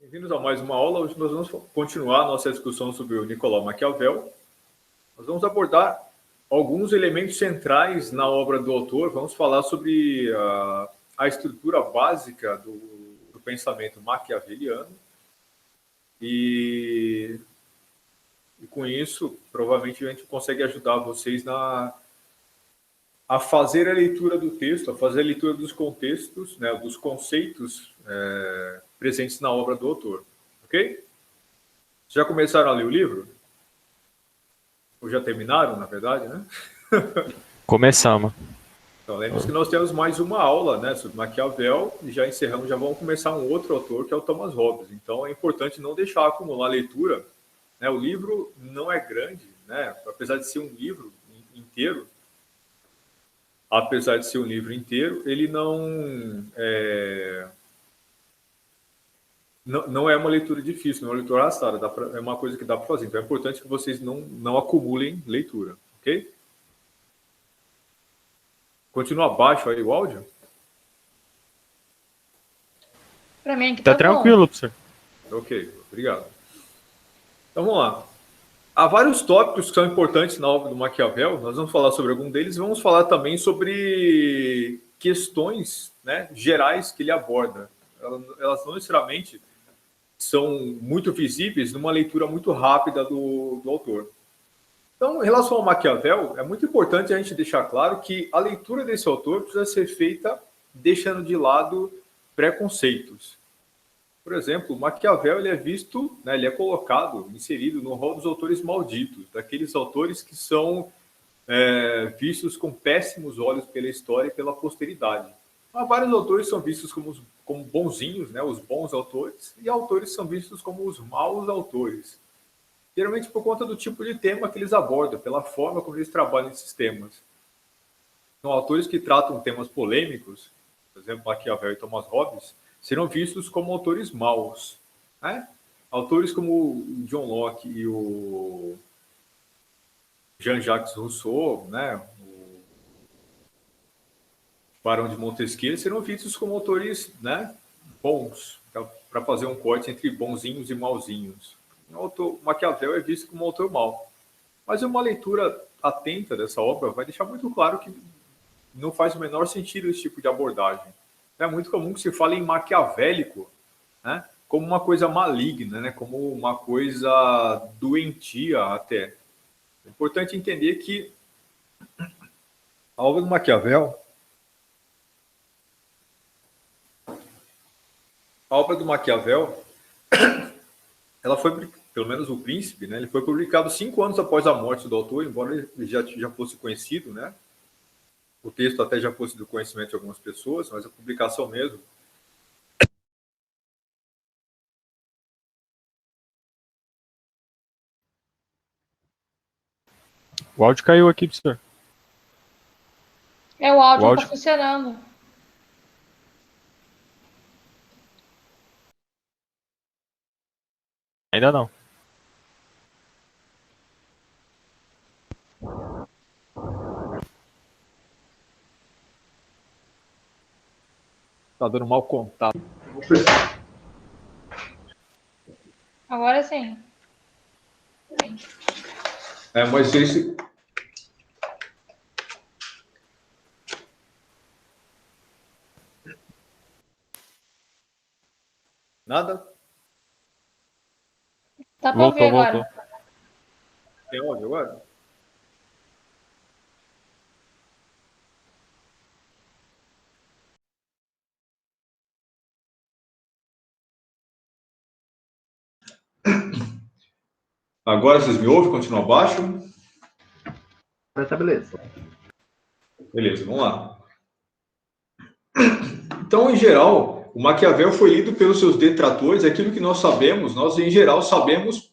Bem-vindos a mais uma aula. Hoje nós vamos continuar a nossa discussão sobre o Nicolau Maquiavel. Nós vamos abordar alguns elementos centrais na obra do autor. Vamos falar sobre a estrutura básica do pensamento maquiaveliano. E com isso, provavelmente, a gente consegue ajudar vocês a fazer a leitura do texto, a fazer a leitura dos contextos, né, dos conceitos presentes na obra do autor. Ok? Já começaram a ler o livro? Ou já terminaram, na verdade, né? Começamos. Então, lembre-se que nós temos mais uma aula, né, sobre Maquiavel, e já encerramos, já vamos começar um outro autor, que é o Thomas Hobbes. Então, é importante não deixar acumular a leitura, né? O livro não é grande, né? Apesar de ser um livro inteiro, ele não é uma leitura difícil, não é uma leitura arrastada, é uma coisa que dá para fazer. Então é importante que vocês não acumulem leitura, ok? Continua abaixo aí o áudio? Para mim aqui Tá tranquilo, professor. Ok, obrigado. Então vamos lá. Há vários tópicos que são importantes na obra do Maquiavel, nós vamos falar sobre algum deles, e vamos falar também sobre questões, né, gerais que ele aborda. Elas não necessariamente são muito visíveis numa leitura muito rápida do autor. Então, em relação ao Maquiavel, é muito importante a gente deixar claro que a leitura desse autor precisa ser feita deixando de lado preconceitos. Por exemplo, Maquiavel ele é visto, né, ele é colocado, inserido no rol dos autores malditos, daqueles autores que são vistos com péssimos olhos pela história e pela posteridade. Há vários autores são vistos como bonzinhos, né, os bons autores, e autores são vistos como os maus autores. Geralmente por conta do tipo de tema que eles abordam, pela forma como eles trabalham esses temas. Então, autores que tratam temas polêmicos, por exemplo, Maquiavel e Thomas Hobbes, serão vistos como autores maus, né? Autores como o John Locke e o Jean-Jacques Rousseau, né, o Barão de Montesquieu, serão vistos como autores, né, bons, para fazer um corte entre bonzinhos e mauzinhos. O Maquiavel é visto como um autor mau. Mas uma leitura atenta dessa obra vai deixar muito claro que não faz o menor sentido esse tipo de abordagem. É muito comum que se fale em maquiavélico, né, como uma coisa maligna, né, como uma coisa doentia até. É importante entender que a obra do Maquiavel, ela foi, pelo menos o Príncipe, né, ele foi publicado 5 anos após a morte do autor, embora ele já fosse conhecido, né? O texto até já fosse do conhecimento de algumas pessoas, mas a publicação mesmo. O áudio caiu aqui, professor. o áudio não está funcionando. Ainda não. Tá dando mau contato. Agora sim. Mas esse... Nada? Tá para ouvir agora. Voltou. Tem áudio agora? Agora vocês me ouvem? Continua baixo? Tá beleza. Beleza, vamos lá. Então, em geral, o Maquiavel foi lido pelos seus detratores, aquilo que nós sabemos, nós em geral sabemos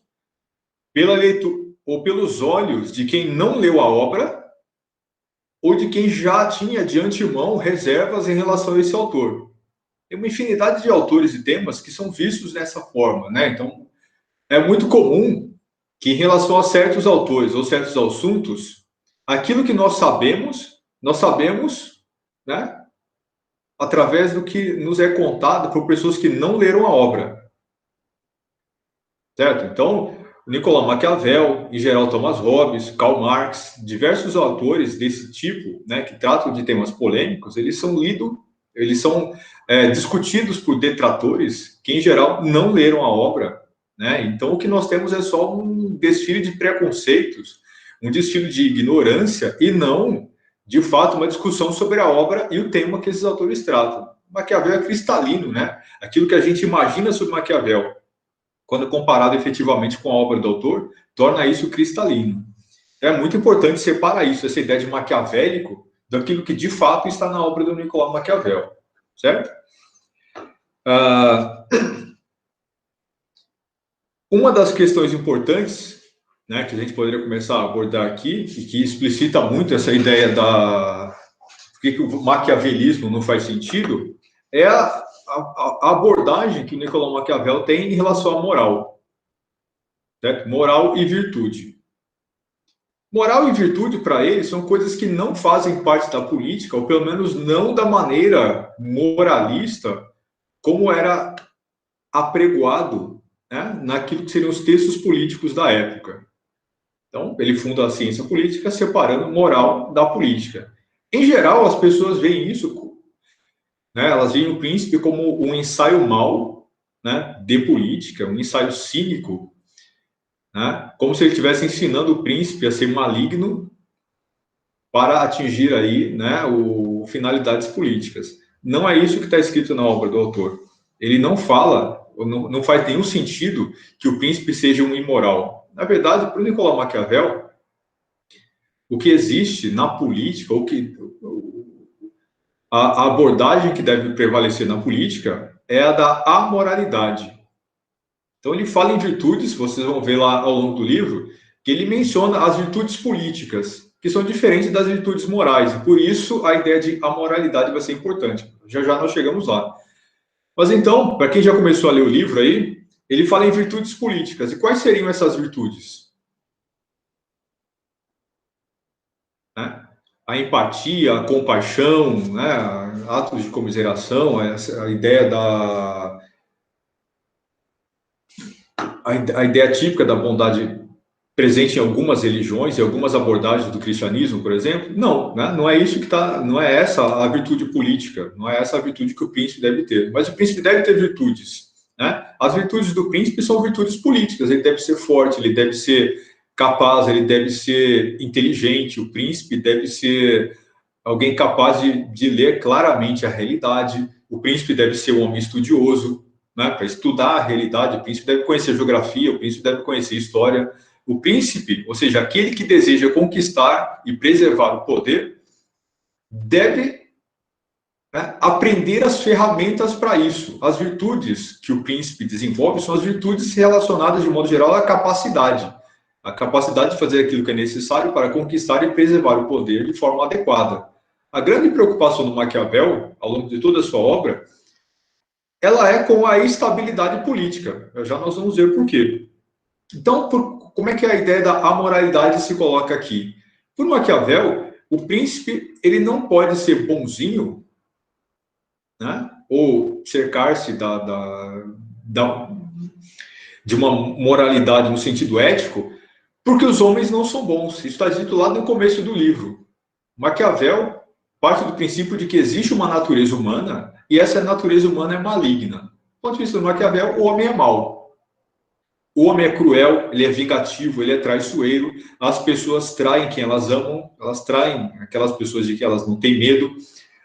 pela leitura ou pelos olhos de quem não leu a obra ou de quem já tinha de antemão reservas em relação a esse autor. Tem uma infinidade de autores e temas que são vistos dessa forma, né? Então, é muito comum que em relação a certos autores ou certos assuntos, aquilo que nós sabemos, né, através do que nos é contado por pessoas que não leram a obra. certo? Então, Nicolau Maquiavel, em geral Thomas Hobbes, Karl Marx, diversos autores desse tipo, né, que tratam de temas polêmicos, eles são discutidos por detratores que, em geral, não leram a obra, né? Então, o que nós temos é só um desfile de preconceitos, um desfile de ignorância e não, de fato, uma discussão sobre a obra e o tema que esses autores tratam. Maquiavel é cristalino, né? Aquilo que a gente imagina sobre Maquiavel, quando comparado efetivamente com a obra do autor, torna isso cristalino. É muito importante separar isso, essa ideia de maquiavélico, daquilo que de fato está na obra do Nicolau Maquiavel, certo? Uma das questões importantes, né, que a gente poderia começar a abordar aqui, e que explicita muito essa ideia por que o maquiavelismo não faz sentido, é a abordagem que Nicolau Maquiavel tem em relação à moral. Certo? Moral e virtude. Moral e virtude, para ele, são coisas que não fazem parte da política, ou pelo menos não da maneira moralista, como era apregoado, né, naquilo que seriam os textos políticos da época. Então, ele funda a ciência política separando moral da política. Em geral, as pessoas veem isso, né, elas veem o Príncipe como um ensaio mau, né, de política, um ensaio cínico, né, como se ele estivesse ensinando o Príncipe a ser maligno para atingir aí, né, finalidades políticas. Não é isso que está escrito na obra do autor. Ele não fala, não faz nenhum sentido que o príncipe seja um imoral. Na verdade, para o Nicolau Maquiavel, o que existe na política, a abordagem que deve prevalecer na política é a da amoralidade. Então, ele fala em virtudes, vocês vão ver lá ao longo do livro, que ele menciona as virtudes políticas, que são diferentes das virtudes morais, e por isso a ideia de amoralidade vai ser importante. Já já nós chegamos lá. Mas então, para quem já começou a ler o livro aí, ele fala em virtudes políticas. E quais seriam essas virtudes? Né? A empatia, a compaixão, né? Atos de comiseração, a ideia a ideia típica da bondade presente em algumas religiões e algumas abordagens do cristianismo, por exemplo. Não, né? Não é isso que está, não é essa a virtude política, não é essa a virtude que o príncipe deve ter. Mas o príncipe deve ter virtudes, né? As virtudes do príncipe são virtudes políticas. Ele deve ser forte, ele deve ser capaz, ele deve ser inteligente. O príncipe deve ser alguém capaz de ler claramente a realidade. O príncipe deve ser um homem estudioso, né? Para estudar a realidade. O príncipe deve conhecer geografia, o príncipe deve conhecer história. O príncipe, ou seja, aquele que deseja conquistar e preservar o poder, deve, né, aprender as ferramentas para isso. As virtudes que o príncipe desenvolve são as virtudes relacionadas, de modo geral, à capacidade. A capacidade de fazer aquilo que é necessário para conquistar e preservar o poder de forma adequada. A grande preocupação do Maquiavel, ao longo de toda a sua obra, ela é com a estabilidade política. Já nós vamos ver por quê. Então, como é que a ideia da amoralidade se coloca aqui? Por Maquiavel, o príncipe ele não pode ser bonzinho, né? Ou cercar-se de uma moralidade no sentido ético, porque os homens não são bons. Isso está dito lá no começo do livro. Maquiavel parte do princípio de que existe uma natureza humana e essa natureza humana é maligna. Do ponto de vista do Maquiavel, o homem é mau. O homem é cruel, ele é vingativo, ele é traiçoeiro. As pessoas traem quem elas amam, elas traem aquelas pessoas de que elas não têm medo.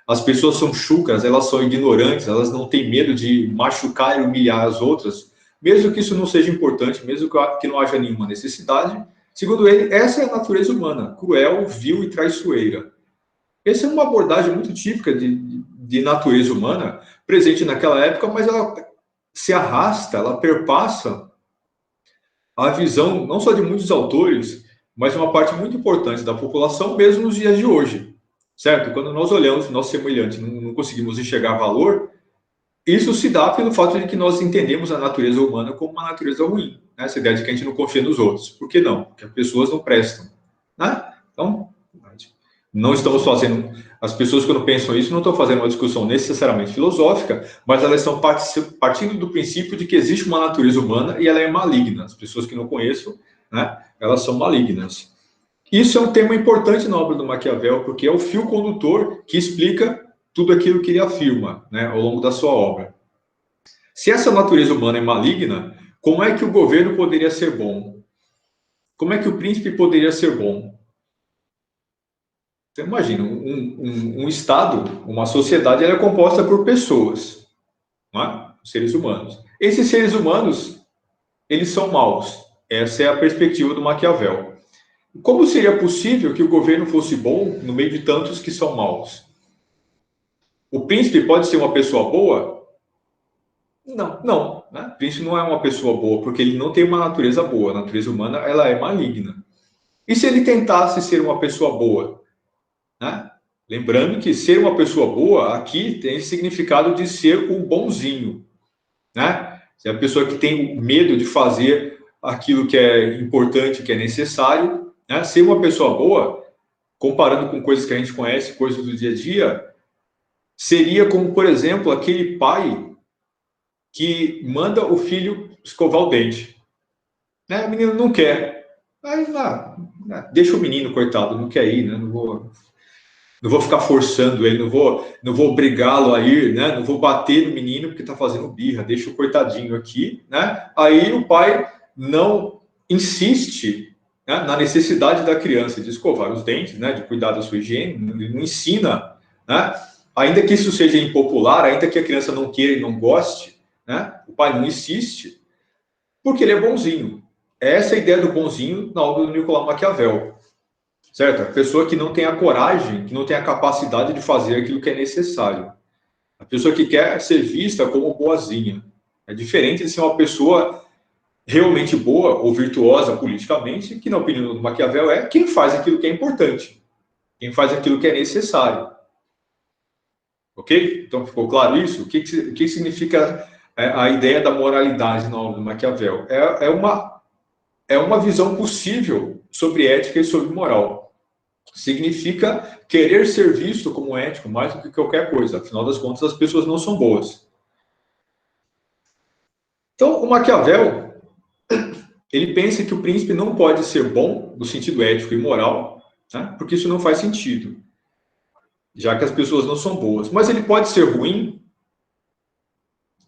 As pessoas são chucras, elas são ignorantes, elas não têm medo de machucar e humilhar as outras, mesmo que isso não seja importante, mesmo que não haja nenhuma necessidade. Segundo ele, essa é a natureza humana, cruel, vil e traiçoeira. Essa é uma abordagem muito típica de natureza humana, presente naquela época, mas ela se arrasta, ela perpassa a visão, não só de muitos autores, mas de uma parte muito importante da população, mesmo nos dias de hoje, certo? Quando nós olhamos o nosso semelhante, não conseguimos enxergar valor, isso se dá pelo fato de que nós entendemos a natureza humana como uma natureza ruim, né? Essa ideia de que a gente não confia nos outros. Por que não? Porque as pessoas não prestam, né? Então, Não estamos fazendo... As pessoas, quando pensam isso, não estão fazendo uma discussão necessariamente filosófica, mas elas estão partindo do princípio de que existe uma natureza humana e ela é maligna. As pessoas que não conheçam, né, elas são malignas. Isso é um tema importante na obra do Maquiavel, porque é o fio condutor que explica tudo aquilo que ele afirma, né, ao longo da sua obra. Se essa natureza humana é maligna, como é que o governo poderia ser bom? Como é que o príncipe poderia ser bom? Você imagina, um Estado, uma sociedade, ela é composta por pessoas, não é? Seres humanos. Esses seres humanos, eles são maus. Essa é a perspectiva do Maquiavel. Como seria possível que o governo fosse bom no meio de tantos que são maus? O príncipe pode ser uma pessoa boa? Não. Né? O príncipe não é uma pessoa boa, porque ele não tem uma natureza boa. A natureza humana, ela é maligna. E se ele tentasse ser uma pessoa boa? Né? Lembrando que ser uma pessoa boa aqui tem o significado de ser um bonzinho, né? Se é a pessoa que tem medo de fazer aquilo que é importante, que é necessário, né? Ser uma pessoa boa, comparando com coisas que a gente conhece, coisas do dia a dia, seria como, por exemplo, aquele pai que manda o filho escovar o dente, né? O menino não quer, aí deixa o menino, coitado, não quer ir, né? Não vou ficar forçando ele, não vou obrigá-lo a ir, né? Não vou bater no menino porque está fazendo birra, deixa o coitadinho aqui, né? Aí o pai não insiste, né, na necessidade da criança de escovar os dentes, né? De cuidar da sua higiene, não ensina, né? Ainda que isso seja impopular, ainda que a criança não queira e não goste, né? O pai não insiste, porque ele é bonzinho. Essa é a ideia do bonzinho na obra do Nicolau Maquiavel. Certo? A pessoa que não tem a coragem, que não tem a capacidade de fazer aquilo que é necessário. A pessoa que quer ser vista como boazinha. É diferente de ser uma pessoa realmente boa ou virtuosa politicamente, que na opinião do Maquiavel é quem faz aquilo que é importante. Quem faz aquilo que é necessário. Ok? Então ficou claro isso? O que significa a ideia da moralidade na obra do Maquiavel? É uma visão possível sobre ética e sobre moral. Significa querer ser visto como ético mais do que qualquer coisa. Afinal das contas, as pessoas não são boas. Então, o Maquiavel, ele pensa que o príncipe não pode ser bom no sentido ético e moral, né? Porque isso não faz sentido, já que as pessoas não são boas. Mas ele pode ser ruim,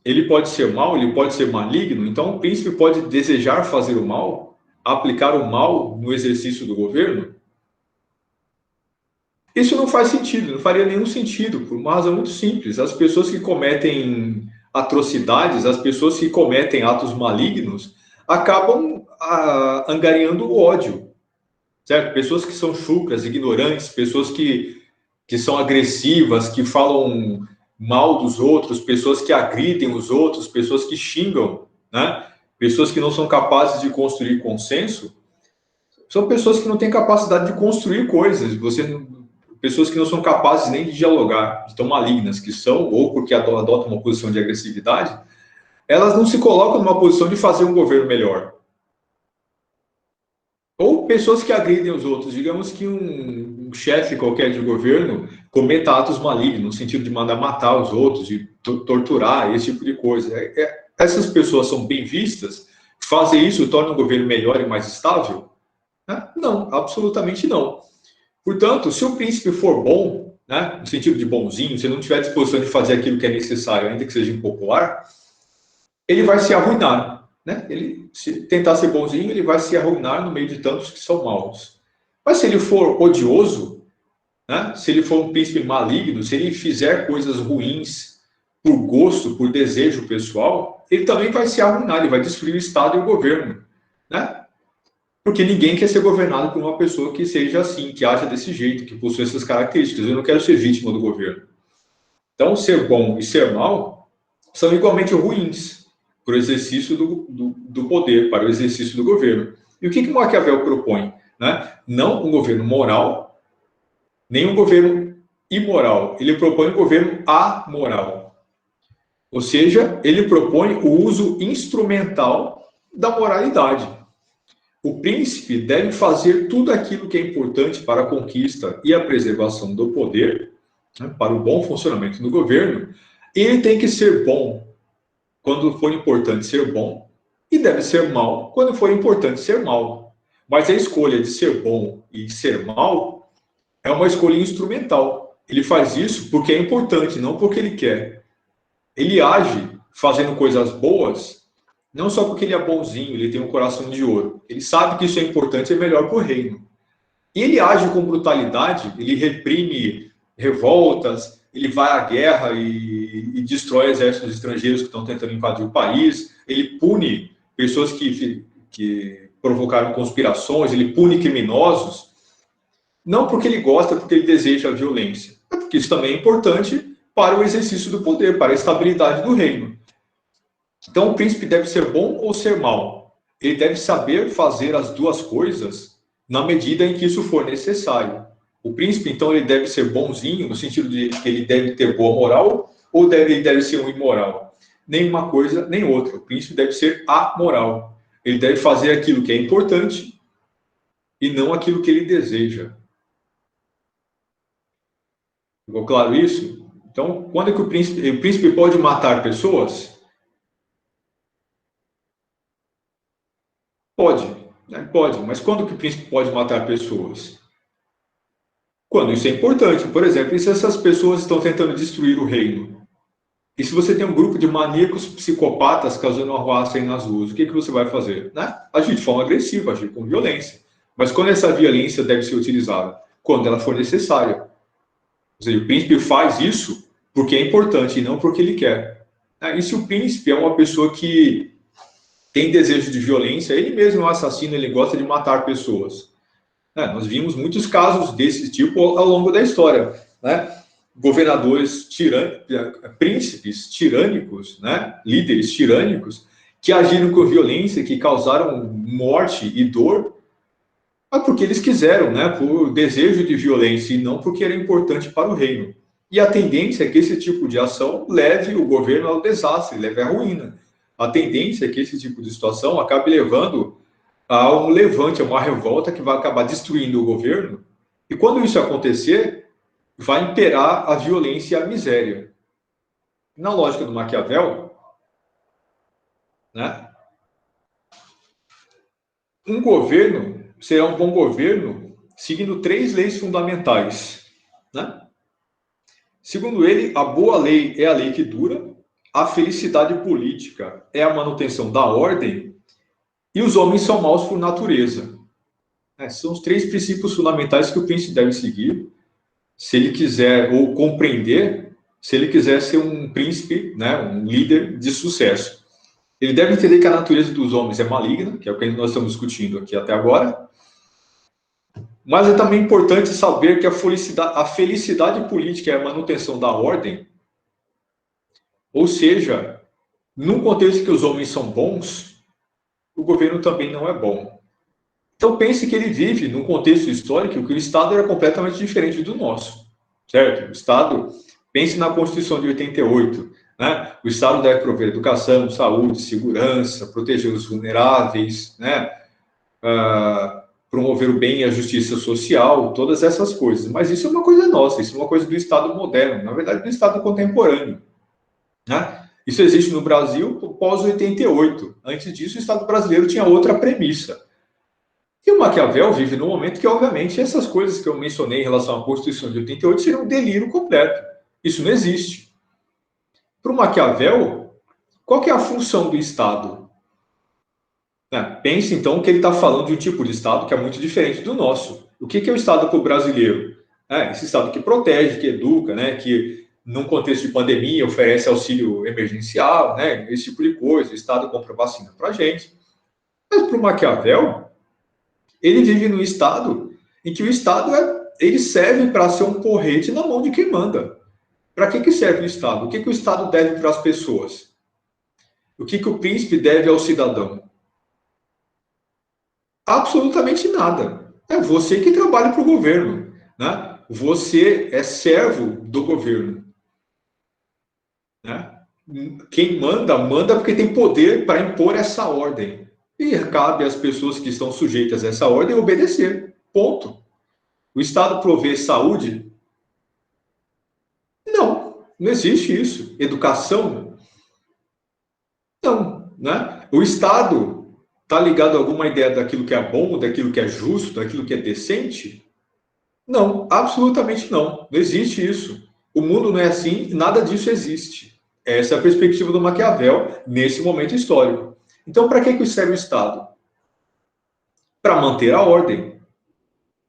ele pode ser mau, ele pode ser maligno. Então, o príncipe pode desejar fazer o mal, aplicar o mal no exercício do governo. Isso não faz sentido, não faria nenhum sentido, por uma razão muito simples. As pessoas que cometem atrocidades, as pessoas que cometem atos malignos, acabam angariando o ódio, certo? Pessoas que são chucras, ignorantes, pessoas que são agressivas, que falam mal dos outros, pessoas que agridem os outros, pessoas que xingam, né? Pessoas que não são capazes de construir consenso, são pessoas que não têm capacidade de construir coisas. Pessoas que não são capazes nem de dialogar, tão malignas que são, ou porque adotam uma posição de agressividade, elas não se colocam numa posição de fazer um governo melhor. Ou pessoas que agridem os outros. Digamos que um chefe qualquer de governo cometa atos malignos, no sentido de mandar matar os outros, de torturar, esse tipo de coisa. Essas pessoas são bem vistas? Fazer isso torna o governo melhor e mais estável? Não, absolutamente não. Portanto, se o príncipe for bom, né, no sentido de bonzinho, se ele não tiver disposição de fazer aquilo que é necessário, ainda que seja impopular, ele vai se arruinar. Né? Se tentar ser bonzinho, ele vai se arruinar no meio de tantos que são maus. Mas se ele for odioso, né, se ele for um príncipe maligno, se ele fizer coisas ruins por gosto, por desejo pessoal, ele também vai se arruinar, ele vai destruir o Estado e o governo. Né? Porque ninguém quer ser governado por uma pessoa que seja assim, que haja desse jeito, que possua essas características. Eu não quero ser vítima do governo. Então, ser bom e ser mal são igualmente ruins para o exercício do poder, para o exercício do governo. E o que Maquiavel propõe? Né? Não um governo moral, nem um governo imoral. Ele propõe um governo amoral. Ou seja, ele propõe o uso instrumental da moralidade. O príncipe deve fazer tudo aquilo que é importante para a conquista e a preservação do poder, né, para o bom funcionamento do governo. Ele tem que ser bom quando for importante ser bom e deve ser mal quando for importante ser mal. Mas a escolha de ser bom e ser mal é uma escolha instrumental. Ele faz isso porque é importante, não porque ele quer. Ele age fazendo coisas boas, não só porque ele é bonzinho, ele tem um coração de ouro. Ele sabe que isso é importante e é melhor para o reino. E ele age com brutalidade, ele reprime revoltas, ele vai à guerra e destrói exércitos estrangeiros que estão tentando invadir o país, ele pune pessoas que provocaram conspirações, ele pune criminosos, não porque ele gosta, porque ele deseja a violência, é porque isso também é importante para o exercício do poder, para a estabilidade do reino. Então, o príncipe deve ser bom ou ser mau? Ele deve saber fazer as duas coisas na medida em que isso for necessário. O príncipe, então, ele deve ser bonzinho, no sentido de que ele deve ter boa moral, ou ele deve ser um imoral? Nem uma coisa, nem outra. O príncipe deve ser amoral. Ele deve fazer aquilo que é importante e não aquilo que ele deseja. Ficou claro isso? Então, quando é que o príncipe pode matar pessoas? Pode, né? Pode, mas quando que o príncipe pode matar pessoas? Quando isso é importante. Por exemplo, e se essas pessoas estão tentando destruir o reino? E se você tem um grupo de maníacos psicopatas causando arruaça aí nas ruas, o que você vai fazer? Né? Agir de forma agressiva, agir com violência. Mas quando essa violência deve ser utilizada? Quando ela for necessária. Ou seja, o príncipe faz isso porque é importante e não porque ele quer. E se o príncipe é uma pessoa que tem desejo de violência, ele mesmo é um assassino, ele gosta de matar pessoas. Nós vimos muitos casos desse tipo ao longo da história. Né? Governadores príncipes tirânicos, né? Líderes tirânicos, que agiram com violência, que causaram morte e dor, mas porque eles quiseram, né? Por desejo de violência, e não porque era importante para o reino. E a tendência é que esse tipo de ação leve o governo ao desastre, leve à ruína. A tendência é que esse tipo de situação acabe levando a um levante, a uma revolta que vai acabar destruindo o governo. E quando isso acontecer, vai imperar a violência e a miséria. Na lógica do Maquiavel, né, um governo será um bom governo seguindo 3 leis fundamentais. Né? Segundo ele, a boa lei é a lei que dura, a felicidade política é a manutenção da ordem e os homens são maus por natureza. São os 3 princípios fundamentais que o príncipe deve seguir se ele quiser, ou compreender, se ele quiser ser um príncipe, né, um líder de sucesso. Ele deve entender que a natureza dos homens é maligna, que é o que nós estamos discutindo aqui até agora, mas é também importante saber que a felicidade política é a manutenção da ordem, ou seja, num contexto em que os homens são bons, o governo também não é bom. Então pense que ele vive num contexto histórico em que o Estado era completamente diferente do nosso, certo? O Estado, pense na Constituição de 88, né? O Estado deve prover educação, saúde, segurança, proteger os vulneráveis, né? Promover o bem e a justiça social, todas essas coisas. Mas isso é uma coisa nossa, isso é uma coisa do Estado moderno, na verdade do Estado contemporâneo, né? Isso existe no Brasil pós-88. Antes disso, o Estado brasileiro tinha outra premissa. E o Maquiavel vive num momento que, obviamente, essas coisas que eu mencionei em relação à Constituição de 88 seriam um delírio completo. Isso não existe. Para o Maquiavel, qual que é a função do Estado? Pense, então, que ele está falando de um tipo de Estado que é muito diferente do nosso. O que é o Estado para o brasileiro? Esse Estado que protege, que educa, né, que, num contexto de pandemia, oferece auxílio emergencial, né, esse tipo de coisa. O Estado compra vacina para a gente. Mas para o Maquiavel, ele vive num Estado em que o Estado ele serve para ser um porrete na mão de quem manda. Para que serve o Estado? O que o Estado deve para as pessoas? O que o príncipe deve ao cidadão? Absolutamente nada. É você que trabalha para o governo. Né? Você é servo do governo. Né? Quem manda, manda porque tem poder para impor essa ordem. E cabe às pessoas que estão sujeitas a essa ordem obedecer. Ponto. O Estado provê saúde? Não, não existe isso. Educação? Não, né? O Estado está ligado a alguma ideia daquilo que é bom, daquilo que é justo, daquilo que é decente? Não, absolutamente não. Não existe isso. O mundo não é assim, nada disso existe. Essa é a perspectiva do Maquiavel nesse momento histórico. Então, para que serve o Estado? Para manter a ordem,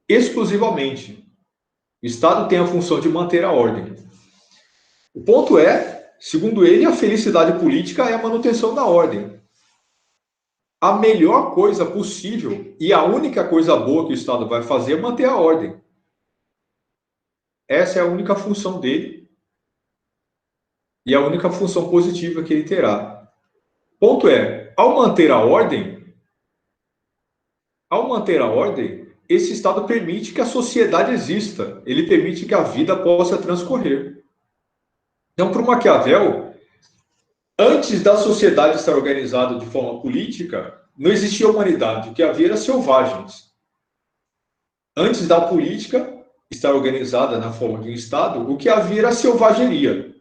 exclusivamente. O Estado tem a função de manter a ordem. O ponto é, segundo ele, a felicidade política é a manutenção da ordem. A melhor coisa possível e a única coisa boa que o Estado vai fazer é manter a ordem. Essa é a única função dele e a única função positiva que ele terá. Ponto é, ao manter a ordem, esse Estado permite que a sociedade exista. Ele permite que a vida possa transcorrer. Então, para o Maquiavel, antes da sociedade estar organizada de forma política, não existia humanidade. O que havia era selvagens. Antes da política estar organizada na forma de um Estado, o que havia era selvageria.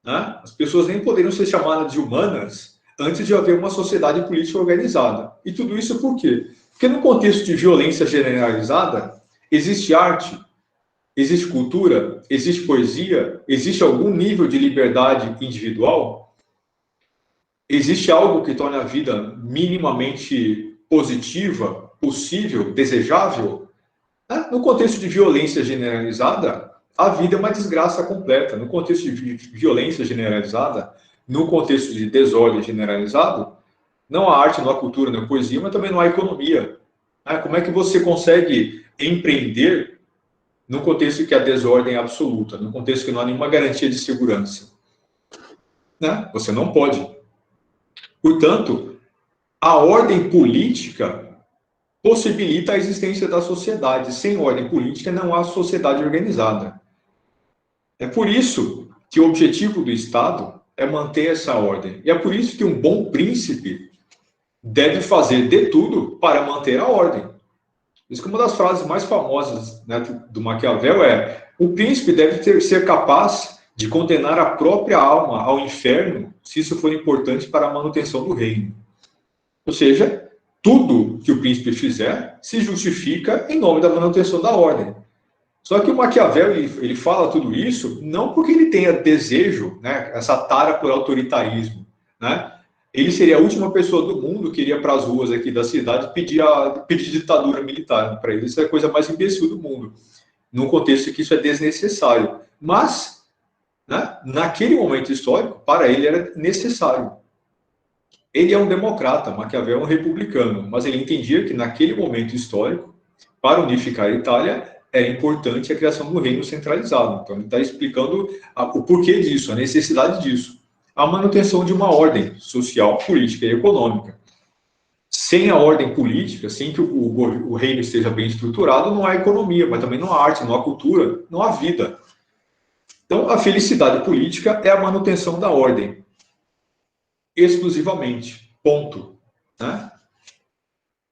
Né? As pessoas nem poderiam ser chamadas de humanas antes de haver uma sociedade política organizada. E tudo isso por quê? Porque no contexto de violência generalizada, existe arte, existe cultura, existe poesia, existe algum nível de liberdade individual, existe algo que torna a vida minimamente positiva, possível, desejável. No contexto de violência generalizada, a vida é uma desgraça completa. No contexto de violência generalizada, no contexto de desordem generalizado, não há arte, não há cultura, não há poesia, mas também não há economia. Como é que você consegue empreender num contexto que a desordem é absoluta, num contexto que não há nenhuma garantia de segurança? Você não pode. Portanto, a ordem política possibilita a existência da sociedade. Sem ordem política não há sociedade organizada. É por isso que o objetivo do Estado é manter essa ordem. E é por isso que um bom príncipe deve fazer de tudo para manter a ordem. Por isso que uma das frases mais famosas, né, do Maquiavel é: o príncipe deve ser capaz de condenar a própria alma ao inferno se isso for importante para a manutenção do reino. Ou seja, tudo que o príncipe fizer se justifica em nome da manutenção da ordem. Só que o Maquiavel, ele fala tudo isso não porque ele tenha desejo, né, essa tara por autoritarismo. Né? Ele seria a última pessoa do mundo que iria para as ruas aqui da cidade pedir ditadura militar. Para ele, isso é a coisa mais imbecil do mundo, num contexto que isso é desnecessário. Mas, né, naquele momento histórico, para ele era necessário. Ele é um democrata, Maquiavel é um republicano, mas ele entendia que naquele momento histórico, para unificar a Itália, é importante a criação do reino centralizado. Então, ele está explicando o porquê disso, a necessidade disso. A manutenção de uma ordem social, política e econômica. Sem a ordem política, sem que o reino esteja bem estruturado, não há economia, mas também não há arte, não há cultura, não há vida. Então, a felicidade política é a manutenção da ordem. Exclusivamente. Ponto. Né?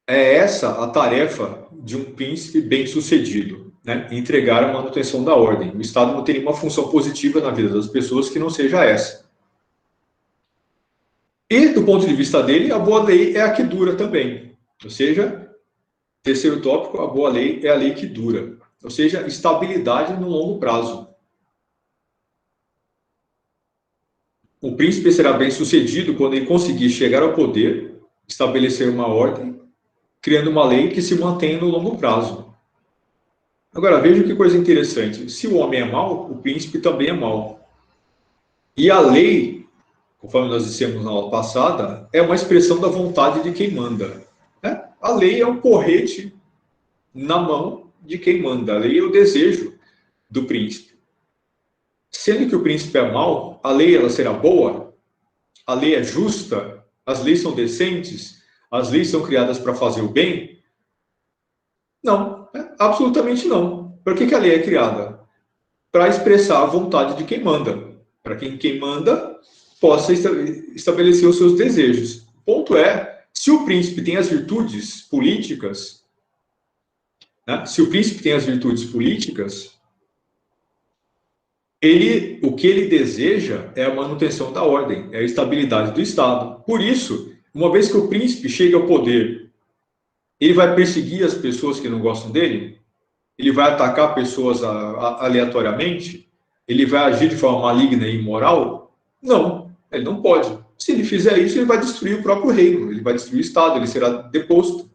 É essa a tarefa de um príncipe bem-sucedido, né? Entregar a manutenção da ordem. O Estado não tem nenhuma função positiva na vida das pessoas que não seja essa. E, do ponto de vista dele, a boa lei é a que dura também. Ou seja, terceiro tópico, a boa lei é a lei que dura. Ou seja, estabilidade no longo prazo. O príncipe será bem-sucedido quando ele conseguir chegar ao poder, estabelecer uma ordem, criando uma lei que se mantém no longo prazo. Agora, veja que coisa interessante. Se o homem é mau, o príncipe também é mau. E a lei, conforme nós dissemos na aula passada, é uma expressão da vontade de quem manda. Né? A lei é um porrete na mão de quem manda. A lei é o desejo do príncipe. Sendo que o príncipe é mau, a lei ela será boa? A lei é justa? As leis são decentes? As leis são criadas para fazer o bem? Não, absolutamente não. Por que a lei é criada? Para expressar a vontade de quem manda. Para que quem manda possa estabelecer os seus desejos. O ponto é Se o príncipe tem as virtudes políticas, né? Se o príncipe tem as virtudes políticas, o que ele deseja é a manutenção da ordem, é a estabilidade do Estado. Por isso, uma vez que o príncipe chega ao poder, ele vai perseguir as pessoas que não gostam dele? Ele vai atacar pessoas aleatoriamente? Ele vai agir de forma maligna e imoral? Não, ele não pode. Se ele fizer isso, ele vai destruir o próprio reino, ele vai destruir o Estado, ele será deposto.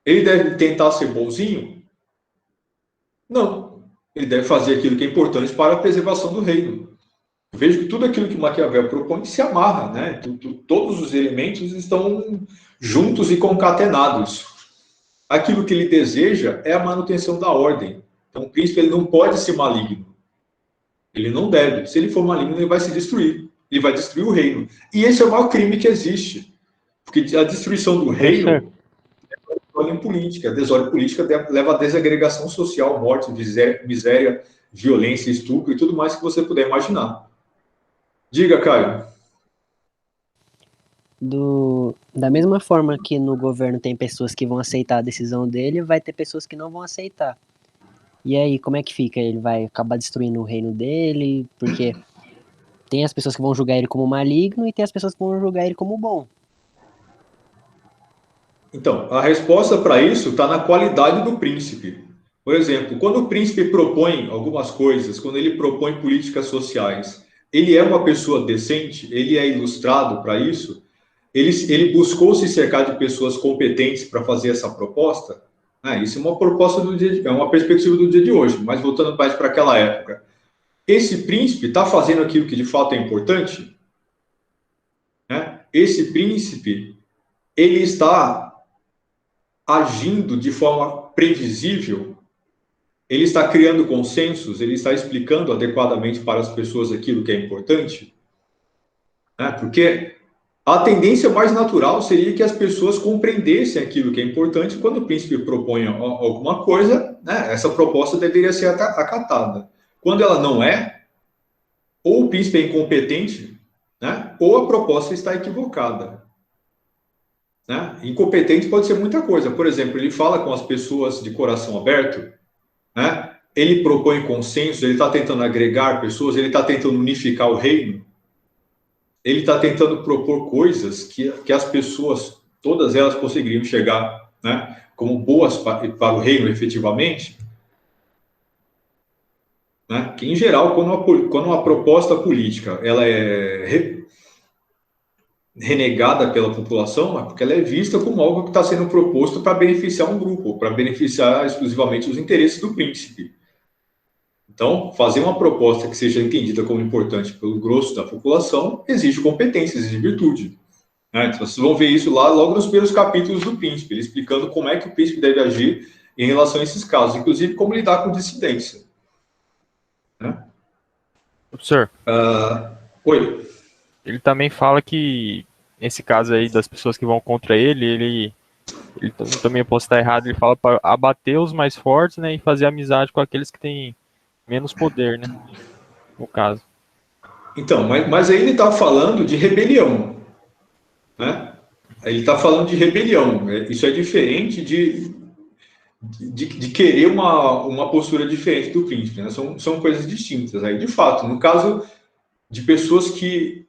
Ele deve tentar ser bonzinho? Não. Ele deve fazer aquilo que é importante para a preservação do reino. Eu vejo que tudo aquilo que Maquiavel propõe se amarra, né? Todos os elementos estão juntos e concatenados. Aquilo que ele deseja é a manutenção da ordem. Então, o príncipe ele não pode ser maligno. Ele não deve. Se ele for maligno, ele vai se destruir. Ele vai destruir o reino. E esse é o maior crime que existe. Porque a destruição do reino é desordem política. A desordem política leva à desagregação social, morte, miséria, violência, estupro e tudo mais que você puder imaginar. Diga, Caio. Da mesma forma que no governo tem pessoas que vão aceitar a decisão dele, vai ter pessoas que não vão aceitar. E aí, como é que fica? Ele vai acabar destruindo o reino dele, porque tem as pessoas que vão julgar ele como maligno e tem as pessoas que vão julgar ele como bom. Então, a resposta para isso está na qualidade do príncipe. Por exemplo, quando o príncipe propõe algumas coisas, quando ele propõe políticas sociais, ele é uma pessoa decente, ele é ilustrado para isso, ele buscou se cercar de pessoas competentes para fazer essa proposta. Isso é uma proposta é uma perspectiva do dia de hoje, mas voltando mais para aquela época. Esse príncipe está fazendo aquilo que de fato é importante? Esse príncipe, ele está agindo de forma previsível, ele está criando consensos, ele está explicando adequadamente para as pessoas aquilo que é importante? Porque a tendência mais natural seria que as pessoas compreendessem aquilo que é importante. Quando o príncipe propõe alguma coisa, essa proposta deveria ser acatada. Quando ela não é, ou o príncipe é incompetente, ou a proposta está equivocada. Incompetente pode ser muita coisa. Por exemplo, ele fala com as pessoas de coração aberto, ele propõe consenso, ele está tentando agregar pessoas, ele está tentando unificar o reino, ele está tentando propor coisas que as pessoas, todas elas conseguiriam chegar como boas para o reino efetivamente. Que, em geral, quando uma proposta política ela é renegada pela população, é porque ela é vista como algo que está sendo proposto para beneficiar um grupo, para beneficiar exclusivamente os interesses do príncipe. Então, fazer uma proposta que seja entendida como importante pelo grosso da população exige competência, exige virtude. Então, vocês vão ver isso lá logo nos primeiros capítulos do príncipe, ele explicando como é que o príncipe deve agir em relação a esses casos, inclusive como lidar com dissidência. Professor, Oi. ele também fala que, nesse caso aí das pessoas que vão contra ele também posso estar errado, ele fala para abater os mais fortes, e fazer amizade com aqueles que têm menos poder, no caso. Então, mas aí ele está falando de rebelião, Ele está falando de rebelião. Isso é diferente de querer uma postura diferente do príncipe, São coisas distintas. Aí, de fato, no caso de pessoas que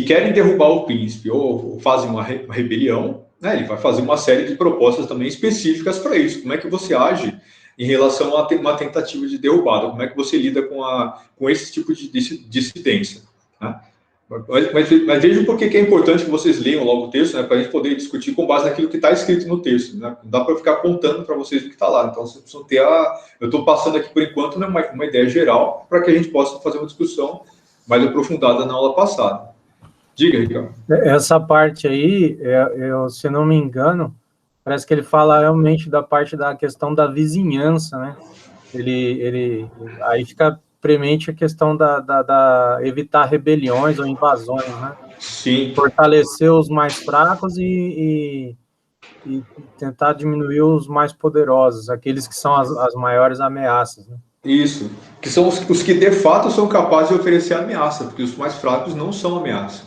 querem derrubar o príncipe ou fazem uma rebelião, ele vai fazer uma série de propostas também específicas para isso. Como é que você age em relação a uma tentativa de derrubada? Como é que você lida com esse tipo de dissidência? Mas vejam por que é importante que vocês leiam logo o texto, para a gente poder discutir com base naquilo que está escrito no texto. Não dá para ficar contando para vocês o que está lá. Então, vocês precisam ter eu estou passando aqui, por enquanto, uma ideia geral para que a gente possa fazer uma discussão mais aprofundada na aula passada. Diga, Ricardo. Essa parte aí, se não me engano, parece que ele fala realmente da parte da questão da vizinhança, Aí fica premente a questão da evitar rebeliões ou invasões, Sim. Fortalecer os mais fracos e tentar diminuir os mais poderosos, aqueles que são as maiores ameaças, Isso, que são os que de fato são capazes de oferecer ameaça, porque os mais fracos não são ameaça.